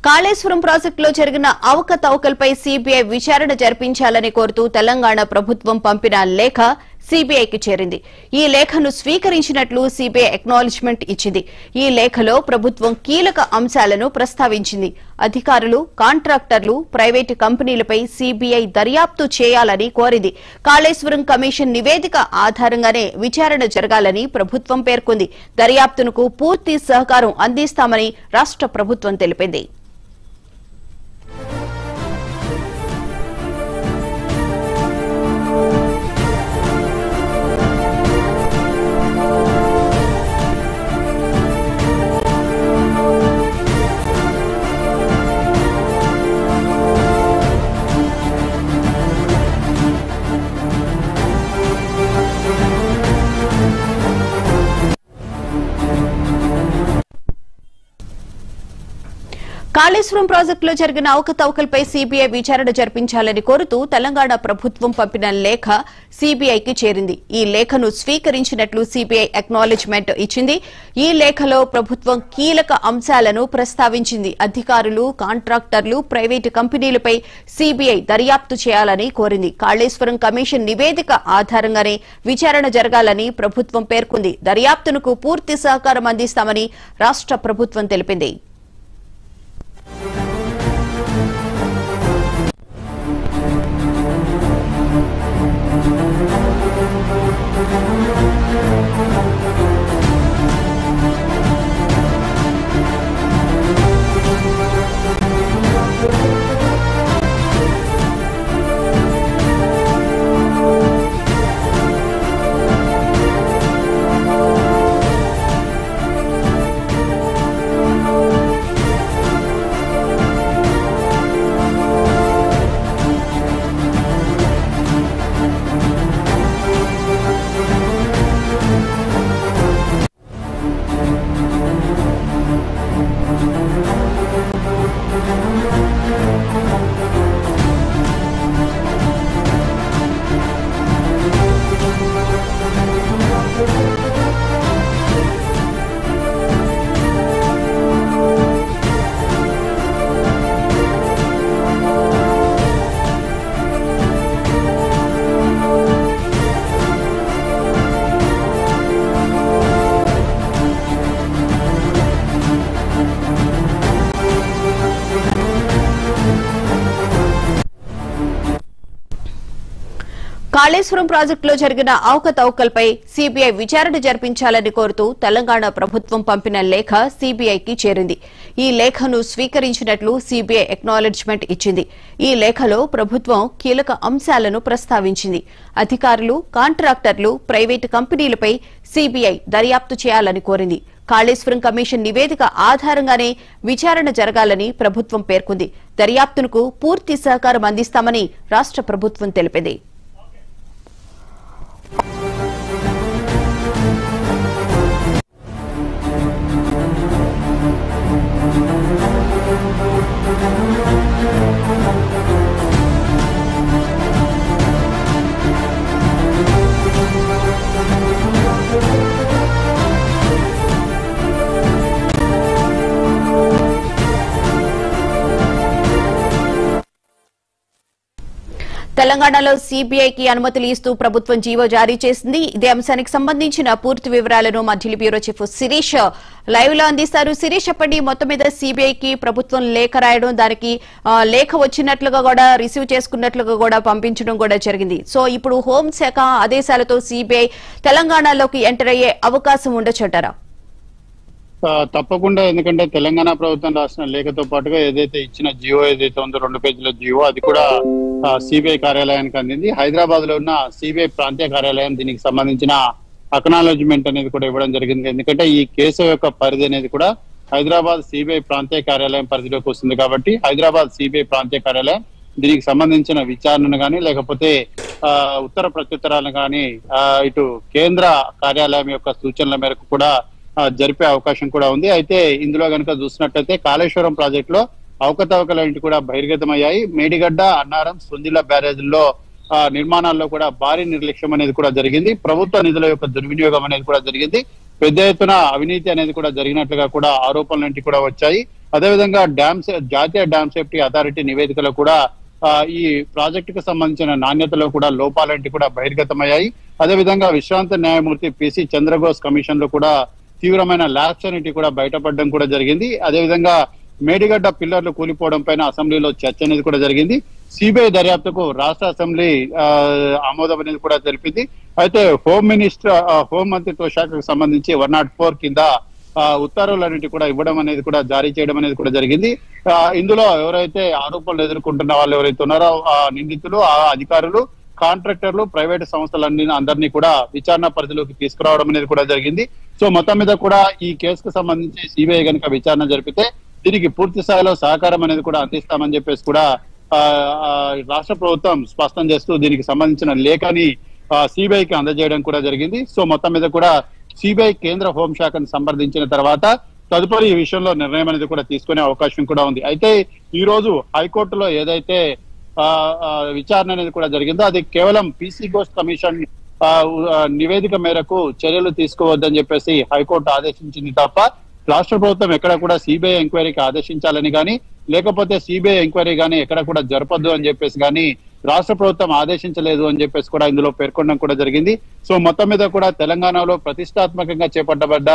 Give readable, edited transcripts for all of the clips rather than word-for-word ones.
కాళేశ్వరం ప్రాజెక్టులో జరిగిన అవకతవకలపై సీబీఐ విచారణ జరిపించాలని కోరుతూ తెలంగాణ ప్రభుత్వం పంపిన లేఖ సీబీఐకి చేరింది. ఈ లేఖను స్వీకరించినట్లు సీబీఐ అక్నాలెడ్జ్మెంట్ ఇచ్చింది. ఈ లేఖలో ప్రభుత్వం కీలక అంశాలను ప్రస్తావించింది. అధికారులు, కాంట్రాక్టర్లు, ప్రైవేటు కంపెనీలపై సీబీఐ దర్యాప్తు చేయాలని కోరింది. కాళేశ్వరం కమిషన్ నివేదిక ఆధారంగానే విచారణ జరగాలని ప్రభుత్వం పేర్కొంది. దర్యాప్తునకు పూర్తి సహకారం అందిస్తామని రాష్ట్ర ప్రభుత్వం తెలిపింది. కాళేశ్వరం ప్రాజెక్టులో జరిగిన అవకతవకలపై సీబీఐ విచారణ జరిపించాలని కోరుతూ తెలంగాణ ప్రభుత్వం పంపిన లేఖ సీబీఐకి చేరింది. ఈ లేఖను స్వీకరించినట్లు సీబీఐ అక్నాలెడ్జ్మెంట్ ఇచ్చింది. ఈ లేఖలో ప్రభుత్వం కీలక అంశాలను ప్రస్తావించింది. అధికారులు, కాంట్రాక్టర్లు, ప్రైవేటు కంపెనీలపై సీబీఐ దర్యాప్తు చేయాలని కోరింది. కాళేశ్వరం కమిషన్ నివేదిక ఆధారంగానే విచారణ జరగాలని ప్రభుత్వం పేర్కొంది. దర్యాప్తునకు పూర్తి సహకారం అందిస్తామని రాష్ట్ర ప్రభుత్వం తెలిపింది. కాళేశ్వరం ప్రాజెక్టులో జరిగిన అవకతవకలపై సీబీఐ విచారణ జరిపించాలని కోరుతూ తెలంగాణ ప్రభుత్వం పంపిన లేఖ సీబీఐకి చేరింది. ఈ లేఖను స్వీకరించినట్లు సీబీఐ అక్నాలెడ్జ్మెంట్ ఇచ్చింది. ఈ లేఖలో ప్రభుత్వం కీలక అంశాలను ప్రస్తావించింది. అధికారులు, కాంట్రాక్టర్లు, ప్రైవేటు కంపెనీలపై సీబీఐ దర్యాప్తు చేయాలని కోరింది. కాళేశ్వరం కమిషన్ నివేదిక ఆధారంగానే విచారణ జరగాలని ప్రభుత్వం పేర్కొంది. దర్యాప్తునకు పూర్తి సహకారం అందిస్తామని రాష్ట్ర ప్రభుత్వం తెలిపింది. తెలంగాణలో సీబీఐకి అనుమతులు ఇస్తూ ప్రభుత్వం జీవో జారీ చేసింది. ఇదే అంశానికి సంబంధించిన పూర్తి వివరాలను మా Delhi bureau chief Shirish live లో అందిస్తారు. శిరీష్, చెప్పండి, మొత్తం మీద సీబీఐకి ప్రభుత్వం లేఖ రాయడం, దానికి లేఖ వచ్చినట్లుగా కూడా రిసీవ్ చేసుకున్నట్లుగా కూడా పంపించడం కూడా జరిగింది. సో ఇప్పుడు హోంశాఖ ఆదేశాలతో సీబీఐ తెలంగాణలోకి ఎంటర్ అయ్యే అవకాశం ఉండొచ్చంటారా? తప్పకుండా. ఎందుకంటే తెలంగాణ ప్రభుత్వం రాసిన లేఖతో పాటుగా ఏదైతే ఇచ్చిన జియో ఏదైతే ఉందో 2 పేజీల జియో, అది కూడా సిబిఐ కార్యాలయానికి అందింది. హైదరాబాద్ లో ఉన్న సిబిఐ ప్రాంతీయ కార్యాలయం దీనికి సంబంధించిన అక్నాలెడ్జ్మెంట్ అనేది కూడా ఇవ్వడం జరిగింది. ఎందుకంటే ఈ కేసు యొక్క పరిధి అనేది కూడా హైదరాబాద్ సిబిఐ ప్రాంతీయ కార్యాలయం పరిధిలోకి వస్తుంది. కాబట్టి హైదరాబాద్ సిబిఐ ప్రాంతీయ కార్యాలయం దీనికి సంబంధించిన విచారణను కానీ, లేకపోతే ఉత్తర ప్రత్యుత్తరాలను కానీ ఇటు కేంద్ర కార్యాలయం యొక్క సూచనల మేరకు కూడా జరిపే అవకాశం కూడా ఉంది. అయితే ఇందులో కనుక చూసినట్లయితే కాళేశ్వరం ప్రాజెక్ట్ లో అవకతవకలు కూడా బహిర్గతమయ్యాయి. మేడిగడ్డ, అన్నారం, సుందిల్ల బ్యారేజ్ల్లో నిర్మాణాల్లో కూడా భారీ నిర్లక్ష్యం అనేది కూడా జరిగింది. ప్రభుత్వ నిధుల యొక్క దుర్వినియోగం అనేది కూడా జరిగింది. పెద్ద ఎత్తున అవినీతి అనేది కూడా జరిగినట్లుగా కూడా ఆరోపణలు కూడా వచ్చాయి. అదేవిధంగా జాతీయ డ్యామ్ సేఫ్టీ అథారిటీ నివేదికలో కూడా ఈ ప్రాజెక్టుకు సంబంధించిన నాణ్యతలో కూడా లోపాలంటి కూడా బహిర్గతమయ్యాయి. అదేవిధంగా విశ్రాంత న్యాయమూర్తి పిసి చంద్రఘోష్ కమిషన్ లో కూడా తీవ్రమైన ల్యాబ్స్ అనేటి కూడా బయటపడడం కూడా జరిగింది. అదేవిధంగా మేడిగడ్డ పిల్లర్లు కూలిపోవడం పైన అసెంబ్లీలో చర్చ అనేది కూడా జరిగింది. సిబిఐ దర్యాప్తుకు రాష్ట్ర అసెంబ్లీ ఆమోదం అనేది కూడా తెలిపింది. అయితే హోం మంత్రిత్వ శాఖకు సంబంధించి 104 కింద ఉత్తర్వులన్నిటి కూడా ఇవ్వడం అనేది కూడా జారీ చేయడం అనేది కూడా జరిగింది. ఇందులో ఎవరైతే ఆరోపణలు ఎదుర్కొంటున్న వాళ్ళు ఎవరైతే ఉన్నారో నిందితులు, అధికారులు, కాంట్రాక్టర్లు, ప్రైవేట్ అందరినీ కూడా విచారణ పరిధిలోకి తీసుకురావడం అనేది కూడా జరిగింది. సో మొత్తం మీద కూడా ఈ కేసుకు సంబంధించి సిబిఐ కనుక విచారణ జరిపితే దీనికి పూర్తి స్థాయిలో సహకారం అనేది కూడా అందిస్తామని చెప్పేసి కూడా రాష్ట్ర ప్రభుత్వం స్పష్టం చేస్తూ దీనికి సంబంధించిన లేఖని సిబిఐకి అందజేయడం కూడా జరిగింది. సో మొత్తం మీద కూడా సిబిఐ కేంద్ర హోంశాఖను సంప్రదించిన తర్వాత తదుపరి ఈ విషయంలో నిర్ణయం అనేది కూడా తీసుకునే అవకాశం కూడా ఉంది. అయితే ఈ రోజు హైకోర్టులో ఏదైతే విచారణ అనేది కూడా జరిగిందో అది కేవలం పీసీ ఘోష్ కమిషన్ నివేదిక మేరకు చర్యలు తీసుకోవద్దని చెప్పేసి హైకోర్టు ఆదేశించింది తప్ప రాష్ట్ర ప్రభుత్వం ఎక్కడ కూడా సిబిఐ ఎంక్వైరీకి ఆదేశించాలని కానీ లేకపోతే సిబిఐ ఎంక్వైరీ కానీ ఎక్కడ కూడా జరపద్దు అని చెప్పేసి కానీ రాష్ట్ర ప్రభుత్వం ఆదేశించలేదు అని చెప్పేసి కూడా ఇందులో పేర్కొనడం కూడా జరిగింది. సో మొత్తం మీద కూడా తెలంగాణలో ప్రతిష్టాత్మకంగా చేపట్టబడ్డ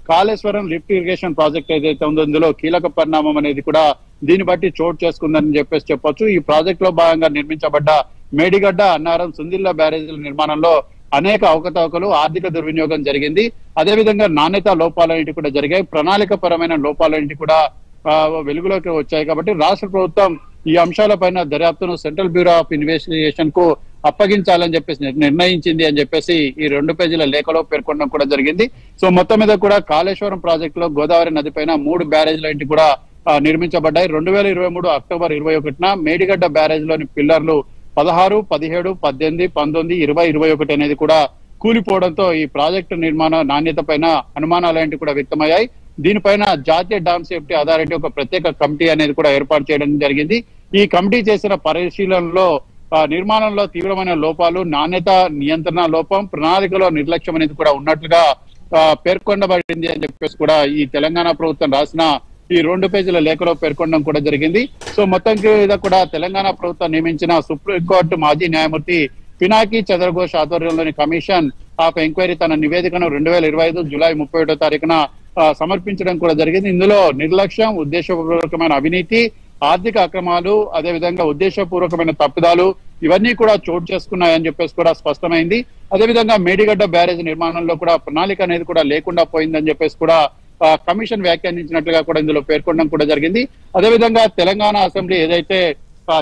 కాళేశ్వరం లిఫ్ట్ ఇరిగేషన్ ప్రాజెక్ట్ ఏదైతే ఉందో ఇందులో కీలక పరిణామం అనేది కూడా దీన్ని బట్టి చోటు చేసుకుందని చెప్పేసి చెప్పొచ్చు. ఈ ప్రాజెక్ట్ లో భాగంగా నిర్మించబడ్డ మేడిగడ్డ, అన్నారం, సుందిల్ల బ్యారేజీల నిర్మాణంలో అనేక అవకతవకలు, ఆర్థిక దుర్వినియోగం జరిగింది. అదేవిధంగా నాణ్యత లోపాలన్నిటి కూడా జరిగాయి. ప్రణాళిక పరమైన లోపాలన్నిటి కూడా వెలుగులోకి వచ్చాయి. కాబట్టి రాష్ట్ర ప్రభుత్వం ఈ అంశాలపైన దర్యాప్తును సెంట్రల్ బ్యూరో ఆఫ్ ఇన్వెస్టిగేషన్ కు అప్పగించాలని చెప్పేసి నిర్ణయించింది అని చెప్పేసి ఈ 2 పేజీల లేఖలో పేర్కొనడం కూడా జరిగింది. సో మొత్తం మీద కూడా కాళేశ్వరం ప్రాజెక్టు లో గోదావరి నది పైన 3 బ్యారేజ్లు కూడా నిర్మించబడ్డాయి. 2023 అక్టోబర్ 21న మేడిగడ్డ బ్యారేజ్ లోని పిల్లర్లు 16, 17, 18, 19, 20, 21 అనేది కూడా కూలిపోవడంతో ఈ ప్రాజెక్టు నిర్మాణ నాణ్యత పైన అనుమానాలు కూడా వ్యక్తమయ్యాయి. దీనిపైన జాతీయ డ్యామ్ సేఫ్టీ అథారిటీ ఒక ప్రత్యేక కమిటీ అనేది కూడా ఏర్పాటు చేయడం జరిగింది. ఈ కమిటీ చేసిన పరిశీలనలో నిర్మాణంలో తీవ్రమైన లోపాలు, నాణ్యత నియంత్రణ లోపం, ప్రణాళికలో నిర్లక్ష్యం అనేది కూడా ఉన్నట్లుగా పేర్కొనబడింది అని చెప్పేసి కూడా ఈ తెలంగాణ ప్రభుత్వం రాసిన ఈ 2 పేజీల లేఖలో పేర్కొనడం కూడా జరిగింది. సో మొత్తం మీద కూడా తెలంగాణ ప్రభుత్వం నియమించిన సుప్రీంకోర్టు మాజీ న్యాయమూర్తి పినాకి చంద్రఘోష్ ఆధ్వర్యంలోని కమిషన్ ఆఫ్ ఎంక్వైరీ తన నివేదికను 2025 జూలై 31వ తారీఖున సమర్పించడం కూడా జరిగింది. ఇందులో నిర్లక్ష్యం, ఉద్దేశపూర్వకమైన అవినీతి, ఆర్థిక అక్రమాలు, అదేవిధంగా ఉద్దేశపూర్వకమైన తప్పిదాలు ఇవన్నీ కూడా చోటు చేసుకున్నాయని చెప్పేసి కూడా స్పష్టమైంది. అదేవిధంగా మేడిగడ్డ బ్యారేజ్ నిర్మాణంలో కూడా ప్రణాళిక అనేది కూడా లేకుండా పోయిందని చెప్పేసి కూడా కమిషన్ వ్యాఖ్యానించినట్లుగా కూడా ఇందులో పేర్కొనడం కూడా జరిగింది. అదేవిధంగా తెలంగాణ అసెంబ్లీ ఏదైతే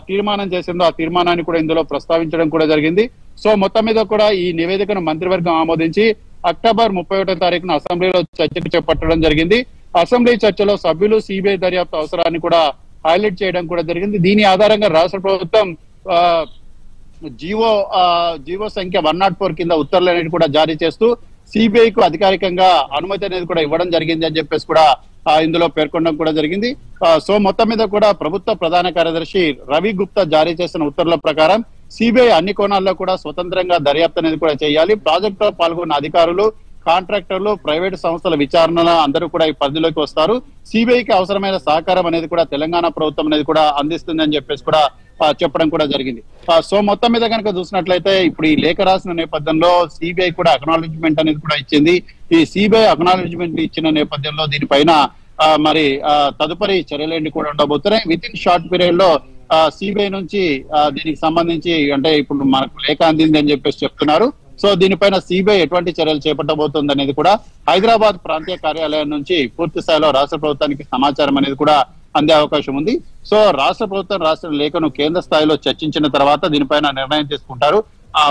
తీర్మానం చేసిందో ఆ తీర్మానాన్ని కూడా ఇందులో ప్రస్తావించడం కూడా జరిగింది. సో మొత్తం మీద కూడా ఈ నివేదికను మంత్రివర్గం ఆమోదించి అక్టోబర్ 31వ తారీఖున అసెంబ్లీలో చర్చకు చేపట్టడం జరిగింది. అసెంబ్లీ చర్చలో సభ్యులు సిబిఐ దర్యాప్తు అవసరాన్ని కూడా హైలైట్ చేయడం కూడా జరిగింది. దీని ఆధారంగా రాష్ట్ర ప్రభుత్వం జీవో సంఖ్య 104 కింద ఉత్తర్వులు అనేది కూడా జారీ చేస్తూ సిబిఐకు అధికారికంగా అనుమతి అనేది కూడా ఇవ్వడం జరిగింది అని చెప్పేసి కూడా ఇందులో పేర్కొనడం కూడా జరిగింది. సో మొత్తం మీద కూడా ప్రభుత్వ ప్రధాన కార్యదర్శి రవి గుప్తా జారీ చేసిన ఉత్తర్వుల ప్రకారం సిబిఐ అన్ని కోణాల్లో కూడా స్వతంత్రంగా దర్యాప్తు అనేది కూడా చేయాలి. ప్రాజెక్టులో పాల్గొన్న అధికారులు, కాంట్రాక్టర్లు, ప్రైవేటు సంస్థల విచారణ అందరూ కూడా ఈ పరిధిలోకి వస్తారు. సిబిఐకి అవసరమైన సహకారం అనేది కూడా తెలంగాణ ప్రభుత్వం అనేది కూడా అందిస్తుంది అని చెప్పేసి కూడా చెప్పడం కూడా జరిగింది. సో మొత్తం మీద కనుక చూసినట్లయితే ఇప్పుడు ఈ లేఖ రాసిన నేపథ్యంలో సిబిఐ కూడా అక్నాలెడ్జ్మెంట్ అనేది కూడా ఇచ్చింది. ఈ సిబిఐ అక్నాలెడ్జ్మెంట్ ఇచ్చిన నేపథ్యంలో దీనిపైన మరి తదుపరి చర్యలేంటి కూడా ఉండబోతున్నాయి. విత్ ఇన్ షార్ట్ పీరియడ్ లో సిబిఐ నుంచి దీనికి సంబంధించి అంటే ఇప్పుడు మనకు లేఖ అందింది అని చెప్పేసి చెప్తున్నారు. సో దీనిపైన సిబిఐ ఎటువంటి చర్యలు చేపట్టబోతుంది అనేది కూడా హైదరాబాద్ ప్రాంతీయ కార్యాలయం నుంచి పూర్తి స్థాయిలో రాష్ట్ర ప్రభుత్వానికి సమాచారం అనేది కూడా అందే అవకాశం ఉంది. సో రాష్ట్ర ప్రభుత్వం రాష్ట్ర లేఖను కేంద్ర స్థాయిలో చర్చించిన తర్వాత దీనిపైన నిర్ణయం తీసుకుంటారు.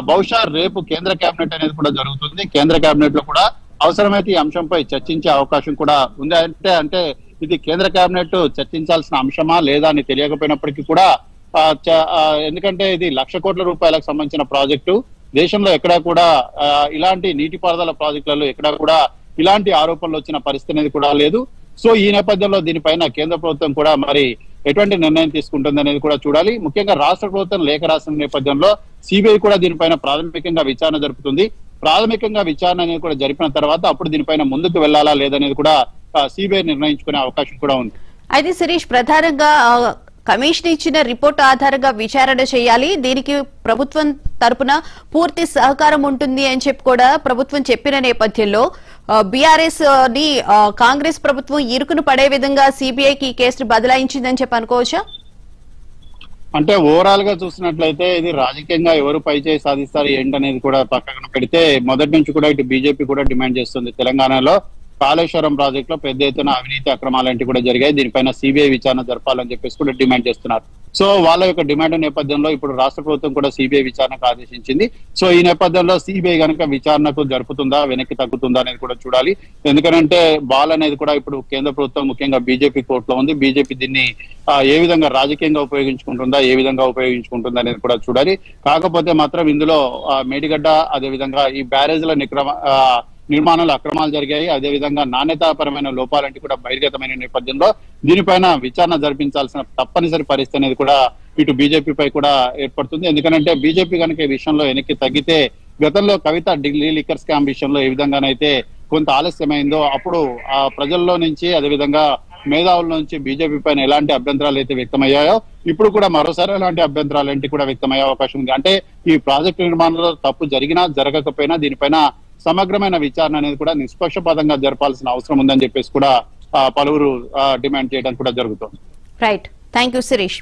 బహుశా రేపు కేంద్ర కేబినెట్ అనేది కూడా జరుగుతుంది. కేంద్ర కేబినెట్ లో కూడా అవసరమైతే ఈ అంశంపై చర్చించే అవకాశం కూడా ఉంది. అంటే ఇది కేంద్ర కేబినెట్ చర్చించాల్సిన అంశమా లేదా అని తెలియకపోయినప్పటికీ కూడా ఎందుకంటే ఇది 1,00,000 కోట్ల రూపాయలకు సంబంధించిన ప్రాజెక్టు. దేశంలో ఎక్కడా కూడా ఇలాంటి నీటిపారుదల ప్రాజెక్టులలో ఎక్కడా కూడా ఇలాంటి ఆరోపణలు వచ్చిన పరిస్థితి అనేది కూడా లేదు. సో ఈ నేపథ్యంలో దీనిపైన కేంద్ర ప్రభుత్వం కూడా మరి ఎటువంటి నిర్ణయం తీసుకుంటుంది అనేది కూడా చూడాలి. ముఖ్యంగా రాష్ట్ర ప్రభుత్వం లేఖ రాసిన నేపథ్యంలో సిబిఐ కూడా దీనిపైన ప్రాథమికంగా విచారణ జరుపుతుంది. ప్రాథమికంగా విచారణ అనేది కూడా జరిపిన తర్వాత అప్పుడు దీనిపైన ముందుకు వెళ్లాలా లేదనేది కూడా సిబిఐ నిర్ణయించుకునే అవకాశం కూడా ఉంది. అయితే శిరీష్, ప్రధానంగా కమిషన్ ఇచ్చిన రిపోర్ట్ ఆధారంగా విచారణ చేయాలి, దీనికి ప్రభుత్వం తరపున పూర్తి సహకారం ఉంటుంది అని చెప్పి కూడా ప్రభుత్వం చెప్పిన నేపథ్యంలో బీఆర్ఎస్ ని కాంగ్రెస్ ప్రభుత్వం ఇరుకును పడే విధంగా సిబిఐకి ఈ కేసును బదలాయించిందని చెప్పి అనుకోవచ్చా? అంటే ఓవరాల్ గా చూసినట్లయితే ఇది రాజకీయంగా ఎవరు పైచేయి సాధిస్తారు ఏంటనేది కూడా పక్కన పెడితే మొదటి నుంచి కూడా ఇటు బీజేపీ కూడా డిమాండ్ చేస్తుంది. తెలంగాణలో కాళేశ్వరం ప్రాజెక్ట్ లో పెద్ద ఎత్తున అవినీతి అక్రమాలంటివి కూడా జరిగాయి, దీనిపైన సిబిఐ విచారణ జరపాలని చెప్పేసి కూడా డిమాండ్ చేస్తున్నారు. సో వాళ్ళ యొక్క డిమాండ్ నేపథ్యంలో ఇప్పుడు రాష్ట్ర ప్రభుత్వం కూడా సిబిఐ విచారణకు ఆదేశించింది. సో ఈ నేపథ్యంలో సిబిఐ కనుక విచారణకు జరుపుతుందా, వెనక్కి తగ్గుతుందా అనేది కూడా చూడాలి. ఎందుకంటే బాల్ అనేది కూడా ఇప్పుడు కేంద్ర ప్రభుత్వం ముఖ్యంగా బీజేపీ కోర్టులో ఉంది. బీజేపీ దీన్ని ఏ విధంగా రాజకీయంగా ఉపయోగించుకుంటుందా, ఏ విధంగా ఉపయోగించుకుంటుందా అనేది కూడా చూడాలి. కాకపోతే మాత్రం ఇందులో మేడిగడ్డ అదేవిధంగా ఈ బ్యారేజ్ల నిర్మాణంలో అక్రమాలు జరిగాయి, అదేవిధంగా నాణ్యతాపరమైన లోపాలంటే కూడా బహిర్గతమైన నేపథ్యంలో దీనిపైన విచారణ జరిపించాల్సిన తప్పనిసరి పరిస్థితి అనేది కూడా ఇటు బీజేపీపై కూడా ఏర్పడుతుంది. ఎందుకంటే బీజేపీ కనుక ఈ విషయంలో వెనక్కి తగ్గితే గతంలో కవిత ఢిల్లీ లిక్కర్ స్కామ్ విషయంలో ఏ విధంగానైతే కొంత ఆలస్యమైందో అప్పుడు ఆ ప్రజల్లో నుంచి అదేవిధంగా మేధావుల నుంచి బీజేపీ పైన ఎలాంటి అభ్యంతరాలు అయితే వ్యక్తమయ్యాయో ఇప్పుడు కూడా మరోసారి ఎలాంటి అభ్యంతరాలు ఏంటి కూడా వ్యక్తమయ్యే అవకాశం ఉంది. అంటే ఈ ప్రాజెక్టు నిర్మాణంలో తప్పు జరిగినా జరగకపోయినా దీనిపైన సమగ్రమైన విచారణ అనేది కూడా నిష్పక్షపాతంగా జరపాల్సిన అవసరం ఉందని చెప్పేసి కూడా పలువురు డిమాండ్ చేయడం కూడా జరుగుతుంది. Right, thank you Shirish.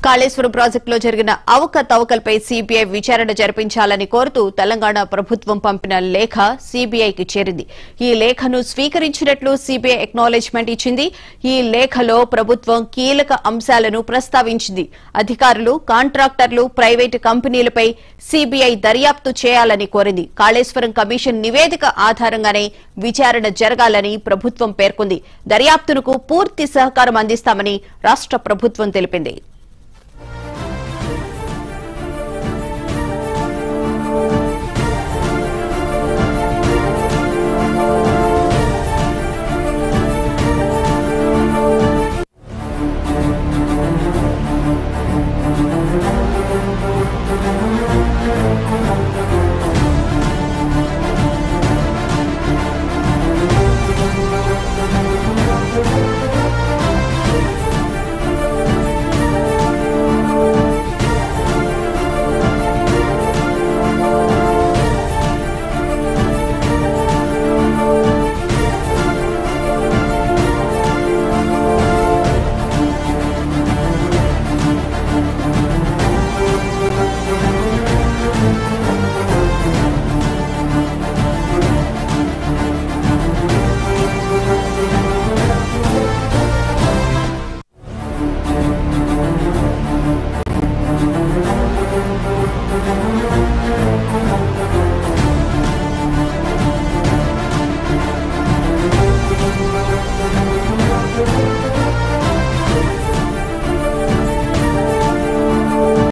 Kaleshwaram ప్రాజెక్టులో జరిగిన అవకతవకలపై సీబీఐ విచారణ జరిపించాలని కోరుతూ తెలంగాణ ప్రభుత్వం పంపిన లేఖ సీబీఐకి చేరింది. ఈ లేఖను స్వీకరించినట్లు సీబీఐ ఎక్నాలెడ్జ్మెంట్ ఇచ్చింది. ఈ లేఖలో ప్రభుత్వం కీలక అంశాలను ప్రస్తావించింది. అధికారులు, కాంట్రాక్టర్లు, ప్రైవేటు కంపెనీలపై సీబీఐ దర్యాప్తు చేయాలని కోరింది. కాళేశ్వరం కమిషన్ నివేదిక ఆధారంగానే విచారణ జరగాలని ప్రభుత్వం పేర్కొంది. దర్యాప్తునకు పూర్తి సహకారం అందిస్తామని రాష్ట్ర ప్రభుత్వం తెలిపింది.